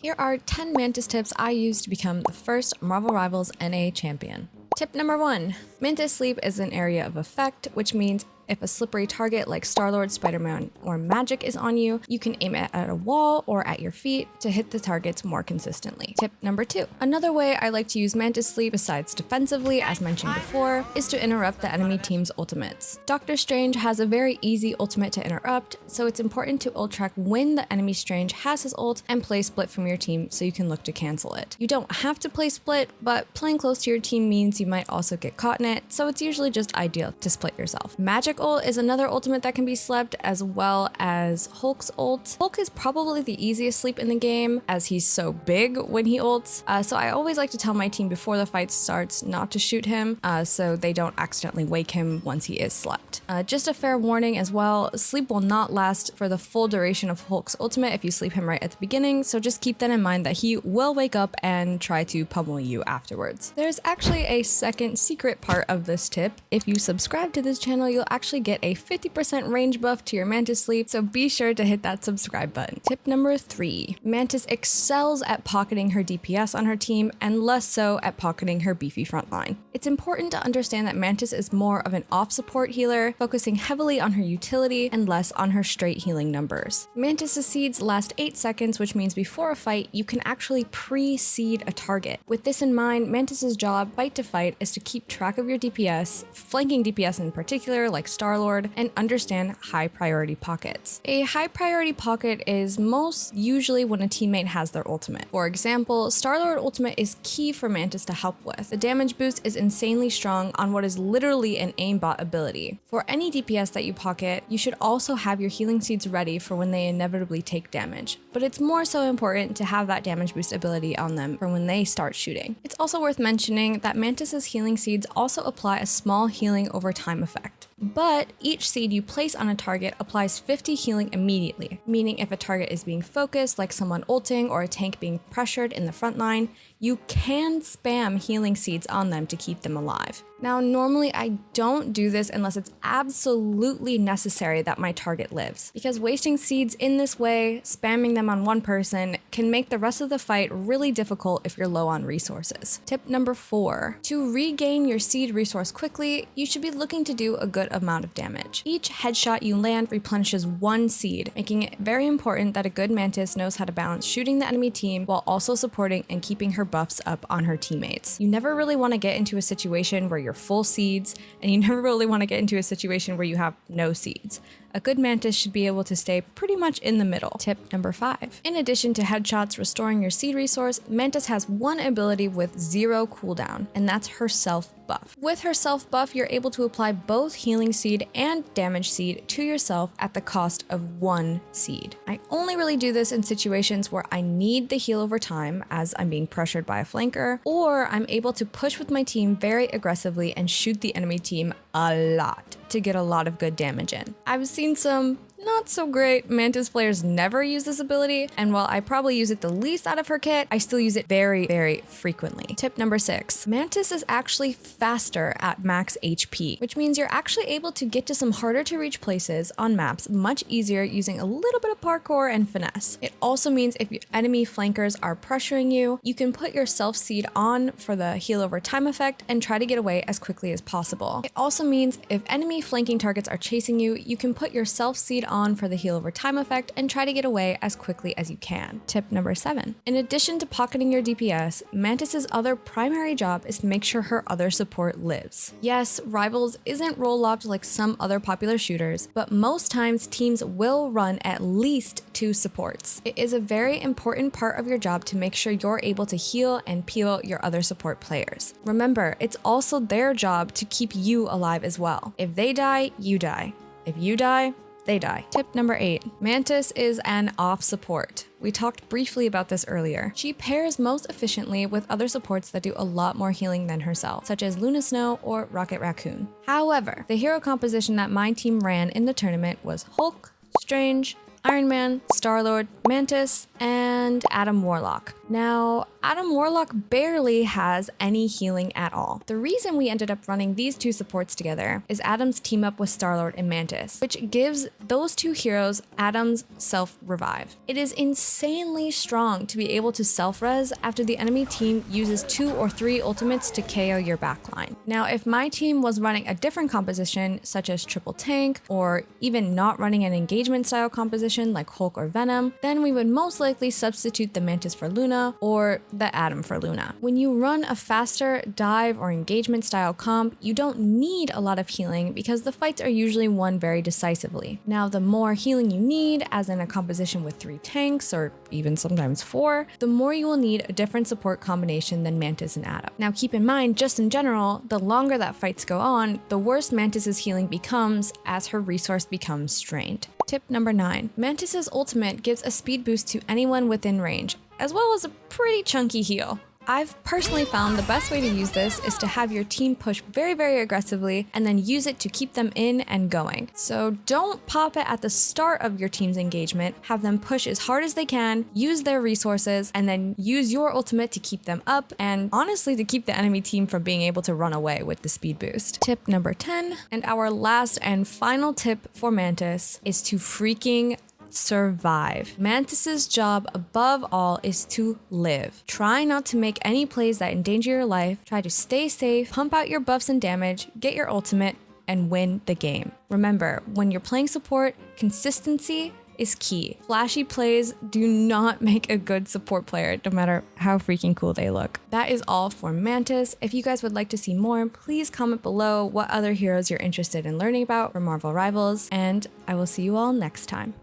Here are 10 Mantis tips I used to become the first Marvel Rivals NA champion. Tip number 1. Mantis sleep is an area of effect, which means if a slippery target like Star-Lord, Spider-Man, or Magic is on you, you can aim it at a wall or at your feet to hit the targets more consistently. Tip number 2. Another way I like to use Mantis sleep besides defensively, as mentioned before, is to interrupt the enemy team's ultimates. Doctor Strange has a very easy ultimate to interrupt, so it's important to ult track when the enemy Strange has his ult and play split from your team so you can look to cancel it. You don't have to play split, but playing close to your team means you might also get caught in it, so it's usually just ideal to split yourself. Magic ult is another ultimate that can be slept, as well as Hulk's ult. Hulk is probably the easiest sleep in the game as he's so big when he ults, so I always like to tell my team before the fight starts not to shoot him so they don't accidentally wake him once he is slept. Just a fair warning as well, sleep will not last for the full duration of Hulk's ultimate if you sleep him right at the beginning, so just keep that in mind that he will wake up and try to pummel you afterwards. There's actually a second secret part of this tip. If you subscribe to this channel, you'll actually get a 50% range buff to your Mantis sleep, so be sure to hit that subscribe button. Tip number 3. Mantis excels at pocketing her DPS on her team and less so at pocketing her beefy front line. It's important to understand that Mantis is more of an off-support healer, focusing heavily on her utility and less on her straight healing numbers. Mantis' seeds last 8 seconds, which means before a fight, you can actually pre-seed a target. With this in mind, Mantis' job, fight to fight, is to keep track of your DPS, flanking DPS in particular, like Star-Lord, and understand high priority pockets. A high priority pocket is most usually when a teammate has their ultimate. For example, Star-Lord ultimate is key for Mantis to help with. The damage boost is insanely strong on what is literally an aimbot ability. For any DPS that you pocket, you should also have your healing seeds ready for when they inevitably take damage, but it's more so important to have that damage boost ability on them for when they start shooting. It's also worth mentioning that Mantis' healing seeds also apply a small healing over time effect. But each seed you place on a target applies 50 healing immediately, meaning if a target is being focused, like someone ulting or a tank being pressured in the front line, you can spam healing seeds on them to keep them alive. Now, normally I don't do this unless it's absolutely necessary that my target lives, because wasting seeds in this way, spamming them on one person, can make the rest of the fight really difficult if you're low on resources. Tip number 4. To regain your seed resource quickly, you should be looking to do a good amount of damage. Each headshot you land replenishes 1 seed, making it very important that a good Mantis knows how to balance shooting the enemy team while also supporting and keeping her buffs up on her teammates. You never really want to get into a situation where you're full seeds, and you never really want to get into a situation where you have no seeds. A good Mantis should be able to stay pretty much in the middle. Tip number 5. In addition to headshots restoring your seed resource, Mantis has one ability with 0 cooldown, and that's her self buff. With her self buff, you're able to apply both healing seed and damage seed to yourself at the cost of 1 seed. I only really do this in situations where I need the heal over time, as I'm being pressured by a flanker, or I'm able to push with my team very aggressively and shoot the enemy team a lot to get a lot of good damage in. I've seen some not so great Mantis players never use this ability, and while I probably use it the least out of her kit, I still use it very, very frequently. Tip number 6. Mantis is actually faster at max HP, which means you're actually able to get to some harder to reach places on maps much easier using a little bit of parkour and finesse. It also means if enemy flankers are pressuring you, you can put your self seed on for the heal over time effect and try to get away as quickly as possible. It also means if enemy flanking targets are chasing you, you can put your self seed on for the heal over time effect and try to get away as quickly as you can. Tip number 7. In addition to pocketing your DPS, Mantis's other primary job is to make sure her other support lives. Yes, Rivals isn't role-locked like some other popular shooters, but most times teams will run at least 2 supports. It is a very important part of your job to make sure you're able to heal and peel your other support players. Remember, it's also their job to keep you alive as well. If they die, you die. If you die, they die. Tip number 8. Mantis is an off support. We talked briefly about this earlier. She pairs most efficiently with other supports that do a lot more healing than herself, such as Luna Snow or Rocket Raccoon. However, the hero composition that my team ran in the tournament was Hulk, Strange, Iron Man, Star-Lord, Mantis, and Adam Warlock. Now, Adam Warlock barely has any healing at all. The reason we ended up running these two supports together is Adam's team up with Star-Lord and Mantis, which gives those two heroes Adam's self-revive. It is insanely strong to be able to self-res after the enemy team uses 2 or 3 ultimates to KO your backline. Now, if my team was running a different composition, such as triple tank, or even not running an engagement style composition like Hulk or Venom, then we would most likely substitute the Mantis for Luna or the Adam for Luna. When you run a faster dive or engagement style comp, you don't need a lot of healing because the fights are usually won very decisively. Now, the more healing you need, as in a composition with 3 tanks or even sometimes 4, the more you will need a different support combination than Mantis and Adam. Now, keep in mind, just in general, the longer that fights go on, the worse Mantis's healing becomes as her resource becomes strained. Tip number 9. Mantis's ultimate gives a speed boost to anyone within range, as well as a pretty chunky heal. I've personally found the best way to use this is to have your team push very, very aggressively and then use it to keep them in and going. So don't pop it at the start of your team's engagement, have them push as hard as they can, use their resources, and then use your ultimate to keep them up and honestly to keep the enemy team from being able to run away with the speed boost. Tip number 10, and our last and final tip for Mantis, is to freaking survive. Mantis's job above all is to live. Try not to make any plays that endanger your life. Try to stay safe, pump out your buffs and damage, get your ultimate, and win the game. Remember, when you're playing support, consistency is key. Flashy plays do not make a good support player, no matter how freaking cool they look. That is all for Mantis. If you guys would like to see more, please comment below what other heroes you're interested in learning about for Marvel Rivals, and I will see you all next time.